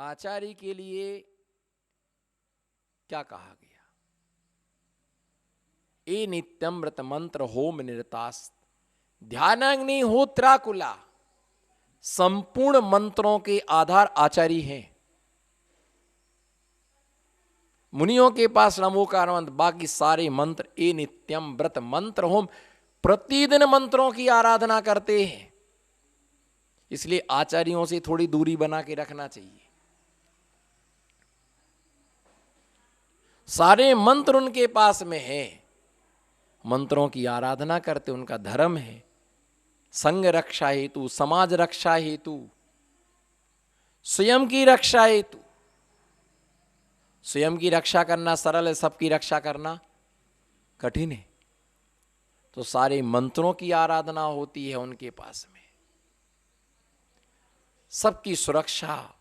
आचार्य के लिए क्या कहा गया? ए नित्यम व्रत मंत्र होम निरतास ध्यानाग्नि होत्राकुला। संपूर्ण मंत्रों के आधार आचार्य हैं। मुनियों के पास नमोकार मंत्र, बाकी सारे मंत्र ए नित्यम व्रत मंत्र होम, प्रतिदिन मंत्रों की आराधना करते हैं। इसलिए आचार्यों से थोड़ी दूरी बना के रखना चाहिए। सारे मंत्र उनके पास में है, मंत्रों की आराधना करते, उनका धर्म है। संघ रक्षा हेतु, समाज रक्षा हेतु, स्वयं की रक्षा हेतु। स्वयं की रक्षा करना सरल है, सबकी रक्षा करना कठिन है। तो सारे मंत्रों की आराधना होती है उनके पास में। सबकी सुरक्षा,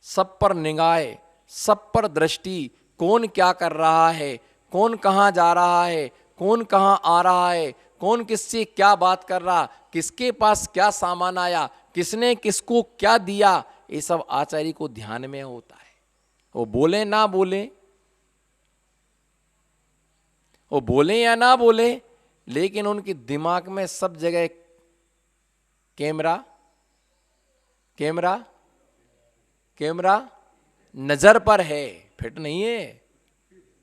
सब पर निगाह, सब पर दृष्टि, कौन क्या कर रहा है, कौन कहां जा रहा है, कौन कहां आ रहा है, कौन किससे क्या बात कर रहा, किसके पास क्या सामान आया, किसने किसको क्या दिया, ये सब आचार्य को ध्यान में होता है। वो बोले ना बोले, वो बोले या ना बोले, लेकिन उनके दिमाग में सब जगह कैमरा कैमरा कैमरा नजर पर है। फिट नहीं है,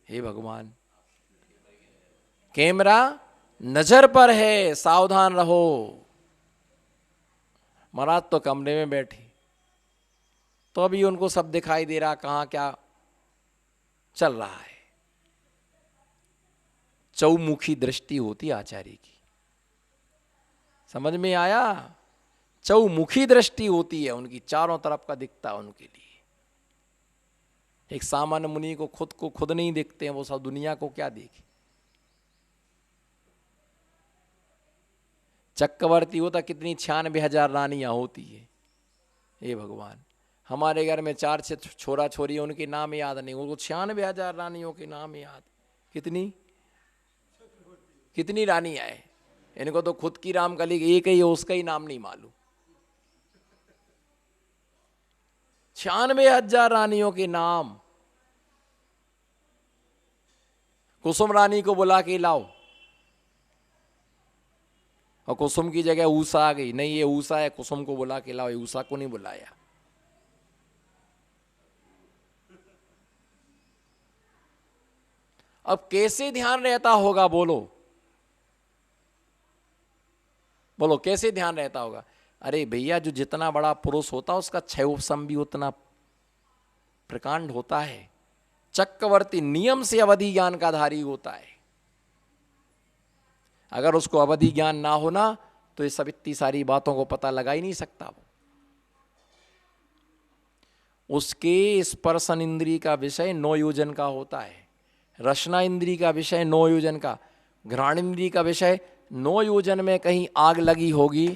हे भगवान, कैमरा नजर पर है, सावधान रहो। महाराज तो कमरे में बैठे, तो अभी उनको सब दिखाई दे रहा, कहां क्या चल रहा है। चौमुखी दृष्टि होती आचार्य की, समझ में आया? चौमुखी दृष्टि होती है उनकी, चारों तरफ का दिखता है उनके लिए। एक सामान्य मुनि को खुद नहीं दिखते हैं, वो सब दुनिया को क्या देखे। चक्रवर्ती होता कितनी 96,000 रानियां होती है, हे भगवान। हमारे घर में 4 छोरा छोरी, उनके नाम याद नहीं, उनको 96,000 रानियों के नाम याद। कितनी रानियां है, इनको तो खुद की रामकली एक ही है, उसका ही नाम नहीं मालूम। 96,000 रानियों के नाम। कुसुम रानी को बुला के लाओ, और कुसुम की जगह ऊषा आ गई। नहीं, ये ऊषा है, कुसुम को बुला के लाओ। ये ऊषा को नहीं बुलाया। अब कैसे ध्यान रहता होगा, बोलो बोलो, कैसे ध्यान रहता होगा? अरे भैया, जो जितना बड़ा पुरुष होता है उसका क्षयोपशम भी उतना प्रकांड होता है। चक्रवर्ती नियम से अवधि ज्ञान का धारी होता है। अगर उसको अवधि ज्ञान ना होना तो ये सब इतनी सारी बातों को पता लगा ही नहीं सकता। वो उसके स्पर्शन इंद्री का विषय 9 योजन का होता है, रसना इंद्री का विषय 9 योजन का, घ्राण इंद्री का विषय 9 योजन में कहीं आग लगी होगी,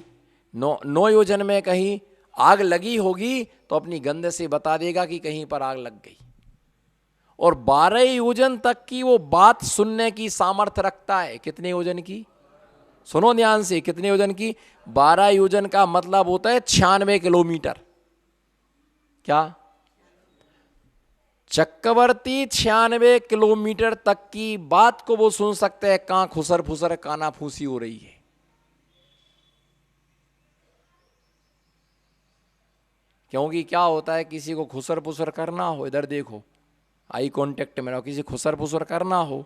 9 योजन में कहीं आग लगी होगी तो अपनी गंध से बता देगा कि कहीं पर आग लग गई। और 12 योजन तक की वो बात सुनने की सामर्थ्य रखता है। कितने योजन की? सुनो ध्यान से, कितने योजन की? 12 योजन का मतलब होता है 96 किलोमीटर। क्या? चक्रवर्ती 96 किलोमीटर तक की बात को वो सुन सकते हैं, कहां खुसर फुसर काना फूसी हो रही है। क्योंकि क्या होता है, किसी को खुसर फुसर करना हो, इधर देखो, आई कांटेक्ट में रहो, किसी खुसर फुसर करना हो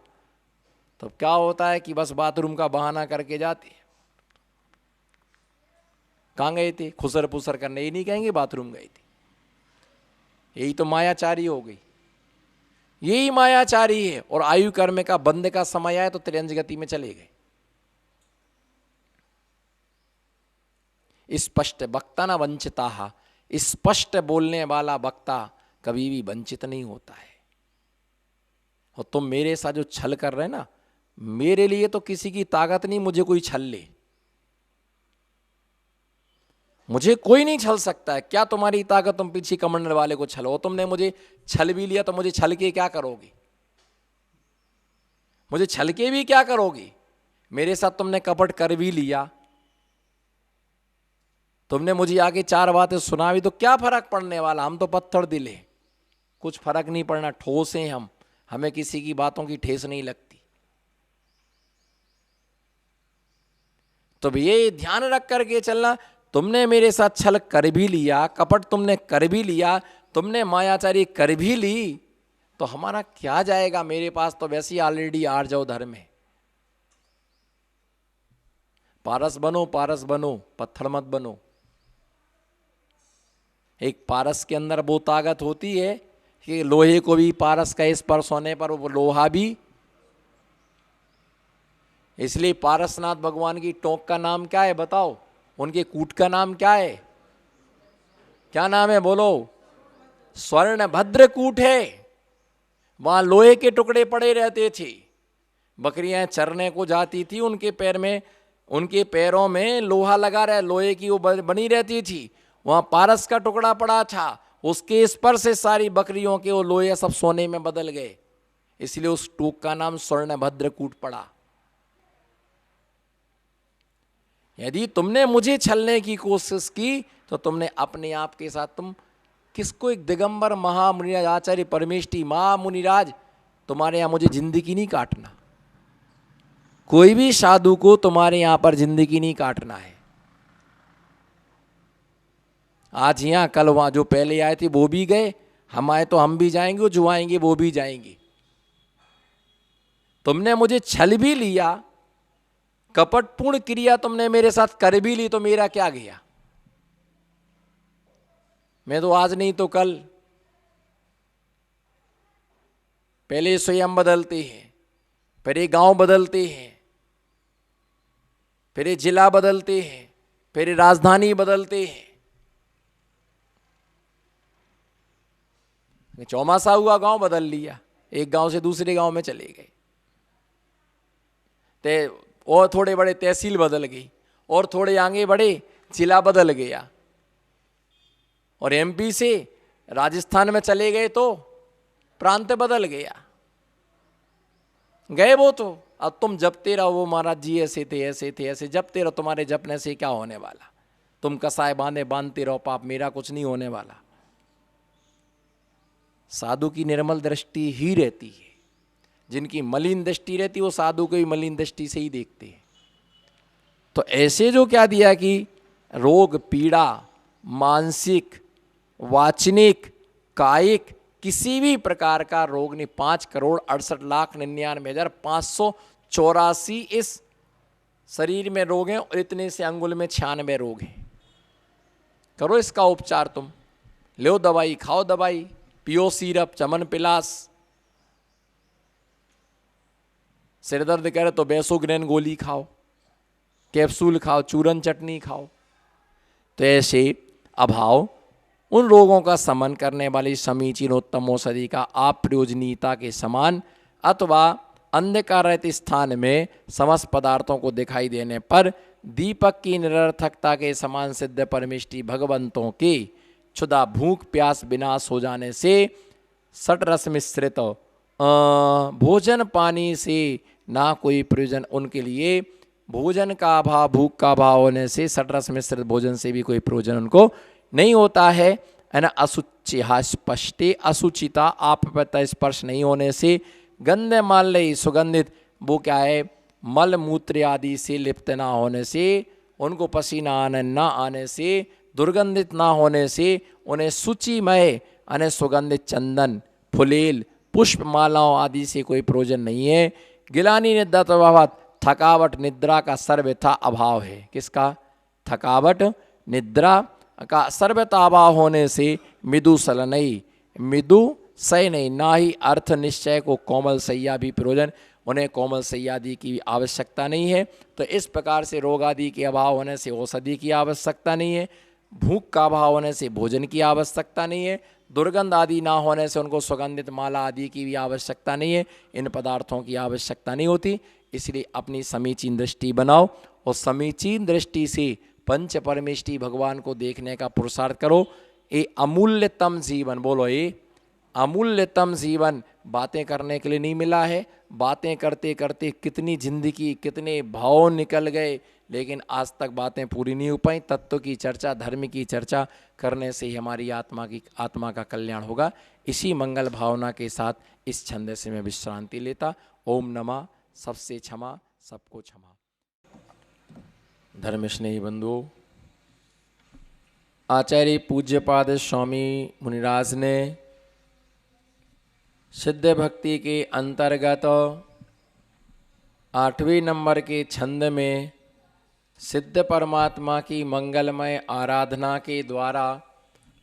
तो क्या होता है कि बस बाथरूम का बहाना करके जाते। कहां गए थे? खुसर फुसर करने। ये नहीं कहेंगे बाथरूम गए थे। यही तो मायाचारी हो गई, यही मायाचारी है। और आयु कर्म का बंद का समय आए तो त्रियंज गति में चले गए। स्पष्ट वक्ता न वंचिता, स्पष्ट बोलने वाला वक्ता कभी भी वंचित नहीं होता है। और तुम मेरे साथ जो छल कर रहे हैं ना, मेरे लिए तो किसी की ताकत नहीं मुझे कोई छल ले। मुझे कोई नहीं छल सकता है। क्या तुम्हारी ताकत तुम पीछे कमंडल वाले को छलो? तुमने मुझे छल भी लिया तो मुझे छल के क्या करोगे? मुझे छल के भी क्या करोगे? मेरे साथ तुमने कपट कर भी लिया, तुमने मुझे आगे 4 बातें सुना भी, तो क्या फर्क पड़ने वाला? हम तो पत्थर दिले। कुछ फर्क नहीं पड़ना, ठोस हैं हम, हमें किसी की बातों की ठेस नहीं लगती। तो ये ध्यान रख करके चलना, तुमने मेरे साथ छल कर भी लिया, कपट तुमने कर भी लिया, तुमने मायाचारी कर भी ली, तो हमारा क्या जाएगा, मेरे पास तो वैसे ही ऑलरेडी आर्जव धर्म है। पारस बनो, पारस बनो, पत्थर मत बनो। एक पारस के अंदर वो ताकत होती है कि लोहे को भी पारस का स्पर्श होने पर वो लोहा भी, इसलिए पारसनाथ भगवान की टोंक का नाम क्या है बताओ, उनके कूट का नाम क्या है, क्या नाम है बोलो, स्वर्ण भद्र कूट है। वहां लोहे के टुकड़े पड़े रहते थे, बकरियां चरने को जाती थी, उनके पैर में, उनके पैरों में लोहा लगा रहा, लोहे की वो बनी रहती थी, वहां पारस का टुकड़ा पड़ा था, उसके स्पर्श से सारी बकरियों के वो लोहे सब सोने में बदल गए, इसलिए उस टूक का नाम स्वर्ण भद्र कूट पड़ा। यदि तुमने मुझे छलने की कोशिश की तो तुमने अपने आप के साथ, तुम किसको, एक दिगंबर महामुनिराज आचार्य परमेष्टि महामुनिराज, तुम्हारे यहां मुझे जिंदगी नहीं काटना, कोई भी साधु को तुम्हारे यहां पर जिंदगी नहीं काटना है। आज यहां, कल वहां, जो पहले आए थे वो भी गए, हम आए तो हम भी जाएंगे, जो आएंगे वो भी जाएंगे। तुमने मुझे छल भी लिया, कपटपूर्ण क्रिया तुमने मेरे साथ कर भी ली, तो मेरा क्या गया, मैं तो आज नहीं तो कल, पहले स्वयं बदलते हैं, फिर ये गांव बदलते हैं, फिर ये जिला बदलते हैं, फिर ये राजधानी बदलते हैं। चौमासा हुआ गांव बदल लिया, एक गांव से दूसरे गांव में चले गए, ते और थोड़े बड़े तहसील बदल गई, और थोड़े आगे बढ़े जिला बदल गया, और एमपी से राजस्थान में चले गए तो प्रांत बदल गया, गए वो तो। अब तुम जपते रहो, वो महाराज जी ऐसे थे ऐसे थे ऐसे, जपते रहो, तुम्हारे जपने से क्या होने वाला, तुम कसाय बांधते रहो पाप, मेरा कुछ नहीं होने वाला। साधु की निर्मल दृष्टि ही रहती है, जिनकी मलिन दृष्टि रहती है वो साधु को भी मलिन दृष्टि से ही देखते हैं। तो ऐसे जो क्या दिया कि रोग पीड़ा, मानसिक, वाचनिक, कायिक, किसी भी प्रकार का रोग नहीं, 5,99,99,584 इस शरीर में रोग हैं, और इतने से अंगुल में 96 रोग हैं। करो इसका उपचार, तुम लो दवाई, खाओ दवाई, पियो सिरप, चमन पिलास, सिर दर्द करे तो बेसोग्रेन गोली खाओ, कैप्सूल खाओ, चूरन चटनी खाओ। तो ऐसे अभाव उन रोगों का समन करने वाली समीचीन उत्तम औषधि का अप्रयोजनीयता के समान अथवा अंधकार रहित स्थान में समस्त पदार्थों को दिखाई देने पर दीपक की निरर्थकता के समान सिद्ध परमिष्टि भगवंतों के क्षुधा भूख प्यास विनाश हो जाने से सटरस मिश्रित भोजन पानी से ना कोई प्रयोजन, उनके लिए भोजन का अभाव, भूख का अभाव होने से सटरस मिश्रित भोजन से भी कोई प्रयोजन उनको नहीं होता है ना। असुचिहा स्पष्टे, अशुचिता आप पता स्पर्श नहीं होने से, गंधे माल्य सुगंधित, वो क्या है, मल मूत्र आदि से लिप्त ना होने से, उनको पसीना आने ना आने से, दुर्गंधित ना होने से, उन्हें शुचिमय अने सुगंधित चंदन, फुलेल, पुष्प मालाओं आदि से कोई प्रयोजन नहीं है। गिलानी निद्रा अभाव, थकावट निद्रा का सर्वथा अभाव है। किसका? थकावट निद्रा का सर्वथा अभाव होने से मृदु सलनई, मृदु सही नहीं, ना ही अर्थ निश्चय को कोमल सैया भी प्रयोजन, उन्हें कोमल सैया आदि की आवश्यकता नहीं है। तो इस प्रकार से रोग आदि के अभाव होने से औषधि की आवश्यकता नहीं है, भूख का अभाव होने से भोजन की आवश्यकता नहीं है, दुर्गंध आदि ना होने से उनको सुगंधित माला आदि की भी आवश्यकता नहीं है, इन पदार्थों की आवश्यकता नहीं होती। इसलिए अपनी समीचीन दृष्टि बनाओ और समीचीन दृष्टि से पंच परमेष्टि भगवान को देखने का पुरुषार्थ करो। ये अमूल्यतम जीवन, बोलो ये अमूल्यतम जीवन बातें करने के लिए नहीं मिला है। बातें करते करते कितनी जिंदगी, कितने भाव निकल गए, लेकिन आज तक बातें पूरी नहीं हो पाई। तत्व की चर्चा, धर्म की चर्चा करने से ही हमारी आत्मा का कल्याण होगा। इसी मंगल भावना के साथ इस छंद से मैं विश्रांति लेता। ओम नमः। सबसे क्षमा, सबको क्षमा। धर्म स्नेही बंधुओं, आचार्य पूज्यपाद स्वामी मुनिराज ने सिद्ध भक्ति के अंतर्गत 8वें नंबर के छंद में सिद्ध परमात्मा की मंगलमय आराधना के द्वारा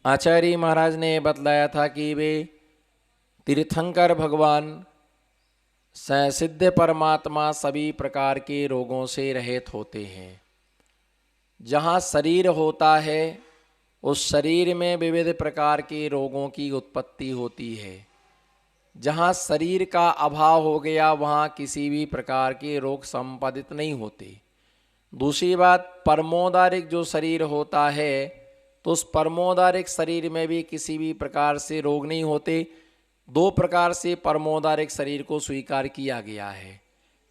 आचार्य महाराज ने बतलाया था कि वे तीर्थंकर भगवान सिद्ध परमात्मा सभी प्रकार के रोगों से रहित होते हैं। जहाँ शरीर होता है उस शरीर में विविध प्रकार के रोगों की उत्पत्ति होती है। जहाँ शरीर का अभाव हो गया वहाँ किसी भी प्रकार के रोग संपादित नहीं होते। दूसरी बात, परमोदारिक जो शरीर होता है तो उस परमोदारिक शरीर में भी किसी भी प्रकार से रोग नहीं होते। 2 प्रकार से परमोदारिक शरीर को स्वीकार किया गया है।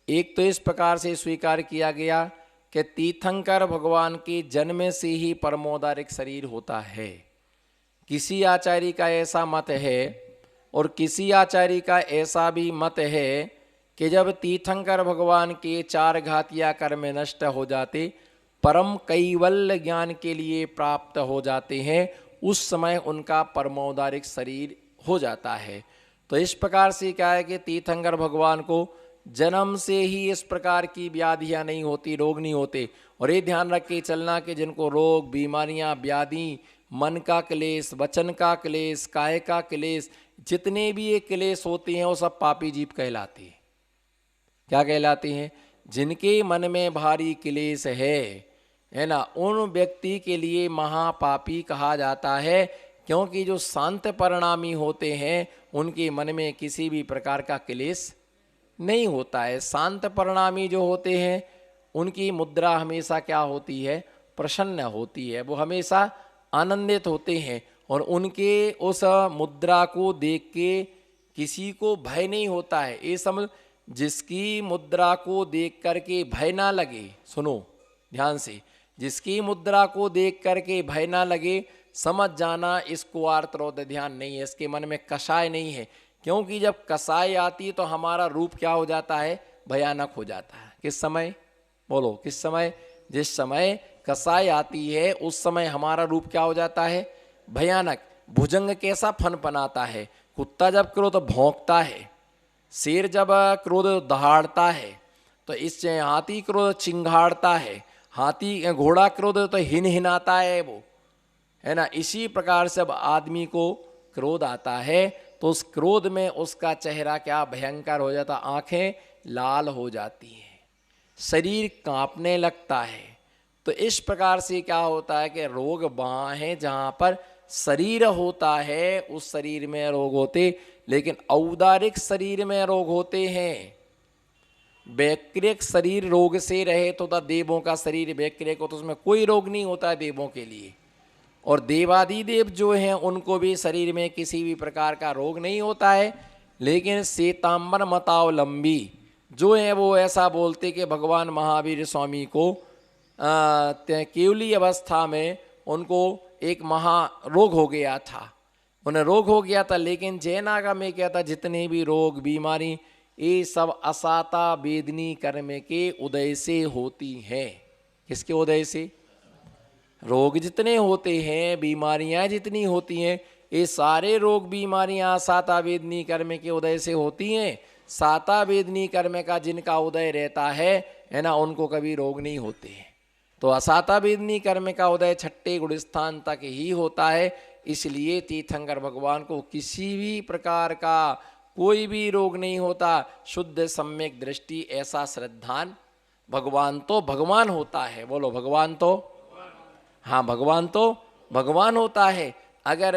एक तो इस प्रकार से स्वीकार किया गया कि तीर्थंकर भगवान के जन्म से ही परमोदारिक शरीर होता है। किसी आचार्य का ऐसा मत है और किसी आचार्य का ऐसा भी मत है कि जब तीर्थंकर भगवान के 4 घातिया कर्म नष्ट हो जाते, परम कैवल्य ज्ञान के लिए प्राप्त हो जाते हैं, उस समय उनका परमोदारिक शरीर हो जाता है। तो इस प्रकार से क्या है कि तीर्थंकर भगवान को जन्म से ही इस प्रकार की व्याधियां नहीं होती, रोग नहीं होते। और ये ध्यान रख के चलना कि जिनको रोग, बीमारियां, व्याधि, मन का क्लेश, वचन का क्लेश, काय का क्लेश, जितने भी ये क्लेश होते हैं वो सब पापी जीव कहलाते हैं। क्या कहलाते हैं? जिनके मन में भारी क्लेश है ना, उन व्यक्ति के लिए महापापी कहा जाता है। क्योंकि जो शांत परिणामी होते हैं उनके मन में किसी भी प्रकार का क्लेश नहीं होता है। शांत परिणामी जो होते हैं उनकी मुद्रा हमेशा क्या होती है? प्रसन्न होती है। वो हमेशा आनंदित होते हैं और उनके उस मुद्रा को देख के किसी को भय नहीं होता है। ये समझ, जिसकी मुद्रा को देख करके भय ना लगे, सुनो ध्यान से, जिसकी मुद्रा को देख करके भय ना लगे, समझ जाना इसको आर्तरोध ध्यान नहीं है, इसके मन में कषाय नहीं है। क्योंकि जब कषाय आती है तो हमारा रूप क्या हो जाता है? भयानक हो जाता है। किस समय? बोलो किस समय? जिस समय कषाय आती है उस समय हमारा रूप क्या हो जाता है? भयानक। भुजंग कैसा फनफनाता है, कुत्ता जब क्रोध भौंकता है, शेर जब क्रोध दहाड़ता है, तो इससे हाथी क्रोध चिंगाड़ता है, हाथी घोड़ा क्रोध तो हिन हिनाता है वो, है ना। इसी प्रकार से अब आदमी को क्रोध आता है तो उस क्रोध में उसका चेहरा क्या भयंकर हो जाता, आंखें लाल हो जाती हैं, शरीर कांपने लगता है। तो इस प्रकार से क्या होता है कि रोग वहाँ है जहाँ पर शरीर होता है, उस शरीर में रोग होते, लेकिन औदारिक शरीर में रोग होते हैं। वैक्रिक शरीर रोग से रहे तो देवों का शरीर वैक्रिक हो तो उसमें कोई रोग नहीं होता है देवों के लिए। और देवादिदेव जो हैं उनको भी शरीर में किसी भी प्रकार का रोग नहीं होता है। लेकिन श्वेतांबर मतावलंबी जो हैं वो ऐसा बोलते कि भगवान महावीर स्वामी को केवली अवस्था में उनको एक महारोग हो गया था, उन्हें रोग हो गया था। लेकिन जैनागम में क्या था, जितने भी रोग बीमारी ये सब असाता वेदनी कर्म के उदय से होती हैं। किसके उदय से? रोग जितने होते हैं, बीमारियां जितनी होती हैं, ये सारे रोग बीमारियां साता वेदनी कर्म के उदय से होती हैं। साता वेदनी कर्म का जिनका उदय रहता है ना, उनको कभी रोग नहीं होते हैं। तो असाता वेदनी कर्म का उदय 6ठे गुणस्थान तक ही होता है। इसलिए तीर्थंकर भगवान को किसी भी प्रकार का कोई भी रोग नहीं होता। शुद्ध सम्यक दृष्टि ऐसा श्रद्धान भगवान तो भगवान होता है। बोलो भगवान तो, हाँ भगवान तो भगवान होता है। अगर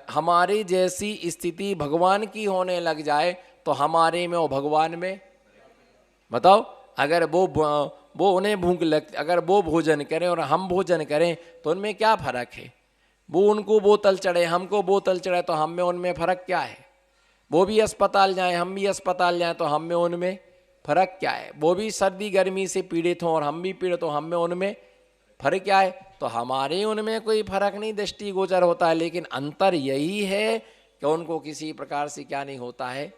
हमारी जैसी स्थिति भगवान की होने लग जाए तो हमारे में और भगवान में, बताओ, अगर वो उन्हें भूख लग, अगर वो भोजन करें और हम भोजन करें तो उनमें क्या फर्क है? वो उनको बोतल चढ़े, हमको बोतल चढ़े, तो हम में उनमें फर्क क्या है? वो भी अस्पताल जाएं, हम भी अस्पताल जाएं, तो हम में उनमें फर्क क्या है? वो भी सर्दी गर्मी से पीड़ित हों और हम भी पीड़ित हों, हम में उनमें फर्क क्या है? तो हमारे उनमें कोई फर्क नहीं दृष्टिगोचर होता है, लेकिन अंतर यही है कि उनको किसी प्रकार से क्या नहीं होता है।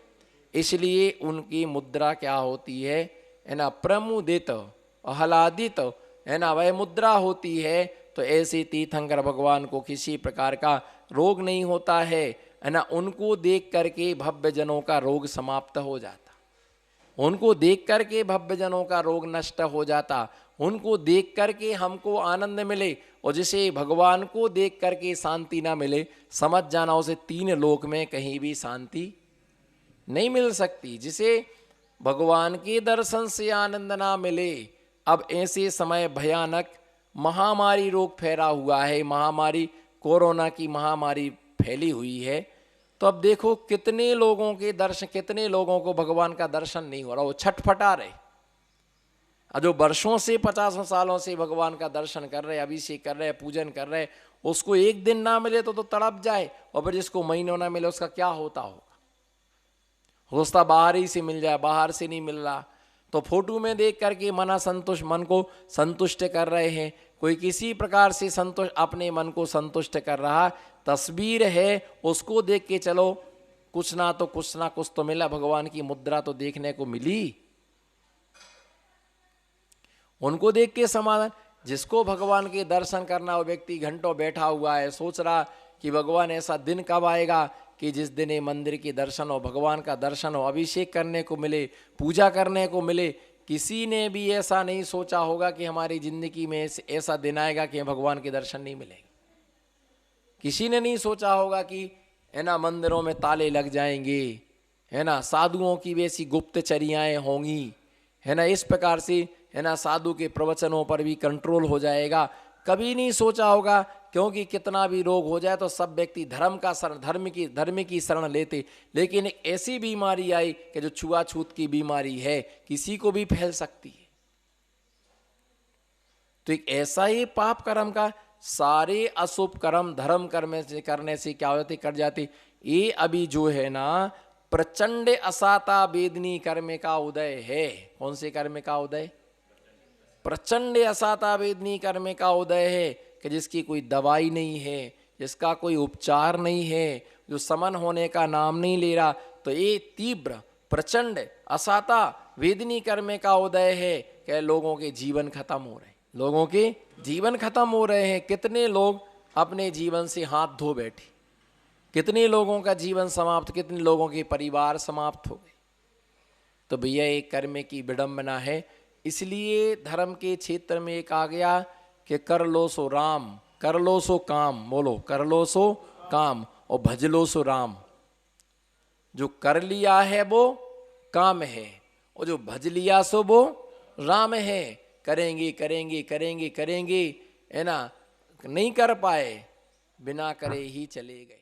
इसलिए उनकी मुद्रा क्या होती है ना, प्रमुदित आह्लादित, है ना, वह मुद्रा होती है। तो ऐसे तीर्थंकर भगवान को किसी प्रकार का रोग नहीं होता है ना। उनको देख करके भव्य जनों का रोग समाप्त हो जाता, उनको देख करके भव्य जनों का रोग नष्ट हो जाता, उनको देख करके हमको आनंद मिले। और जिसे भगवान को देख करके शांति ना मिले, समझ जाना उसे तीन लोक में कहीं भी शांति नहीं मिल सकती। जिसे भगवान के दर्शन से आनंद ना मिले, अब ऐसे समय भयानक महामारी रोग फैला हुआ है, महामारी कोरोना की महामारी फैली हुई है। तो अब देखो कितने लोगों के दर्शन, कितने लोगों को भगवान का दर्शन नहीं हो रहा, वो छटपटा रहे। जो वर्षों से 50 सालों से भगवान का दर्शन कर रहे, अभिषेक कर रहे, पूजन कर रहे, उसको एक दिन ना मिले तो तड़प जाए, और फिर जिसको महीनों ना मिले उसका क्या होता होगा? सोचता बाहर ही से मिल जाए, बाहर से नहीं मिल रहा, तो फोटो में देख करके मन को संतुष्ट कर रहे हैं। कोई किसी प्रकार से संतुष्ट, अपने मन को संतुष्ट कर रहा, तस्वीर है उसको देख के चलो, कुछ ना कुछ तो मिला, भगवान की मुद्रा तो देखने को मिली। उनको देख के समाधान। जिसको भगवान के दर्शन करना, वो व्यक्ति घंटों बैठा हुआ है, सोच रहा कि भगवान ऐसा दिन कब आएगा कि जिस दिन ये मंदिर के दर्शन हो, भगवान का दर्शन हो, अभिषेक करने को मिले, पूजा करने को मिले। किसी ने भी ऐसा नहीं सोचा होगा कि हमारी जिंदगी में ऐसा दिन आएगा कि भगवान के दर्शन नहीं मिलेंगे। किसी ने नहीं सोचा होगा कि है ना मंदिरों में ताले लग जाएंगे, है ना, साधुओं की वैसी गुप्तचर्याएं होंगी, है ना, इस प्रकार से, है ना, साधु के प्रवचनों पर भी कंट्रोल हो जाएगा। कभी नहीं सोचा होगा, क्योंकि कितना भी रोग हो जाए तो सब व्यक्ति धर्म का शरण, धर्म की शरण लेते। लेकिन एक ऐसी बीमारी आई कि जो छुआछूत की बीमारी है, किसी को भी फैल सकती है। तो एक ऐसा ही पाप कर्म का, सारे अशुभ कर्म धर्म कर्म से करने से क्या होते, कर जाते। ये अभी जो है ना प्रचंड असाता वेदनी कर्म का उदय है। कौन से कर्म का उदय? प्रचंड असाता वेदनी कर्म का उदय है, कि जिसकी कोई दवाई नहीं है, जिसका कोई उपचार नहीं है, जो समन होने का नाम नहीं ले रहा। तो ये तीव्र प्रचंड असाता वेदनी कर्म का उदय है कि लोगों के जीवन खत्म हो रहे हैं, लोगों के जीवन खत्म हो रहे हैं। कितने लोग अपने जीवन से हाथ धो बैठे, कितने लोगों का जीवन समाप्त, कितने लोगों के परिवार समाप्त हो गए। तो भैया एक कर्म की विडंबना है। इसलिए धर्म के क्षेत्र में एक आ गया कि कर लो सो राम, कर लो सो काम, बोलो कर लो सो काम, और भज लो सो राम। जो कर लिया है वो काम है, और जो भज लिया सो वो राम है। करेंगे करेंगे करेंगे करेंगे, है ना, नहीं कर पाए, बिना करे ही चले गए।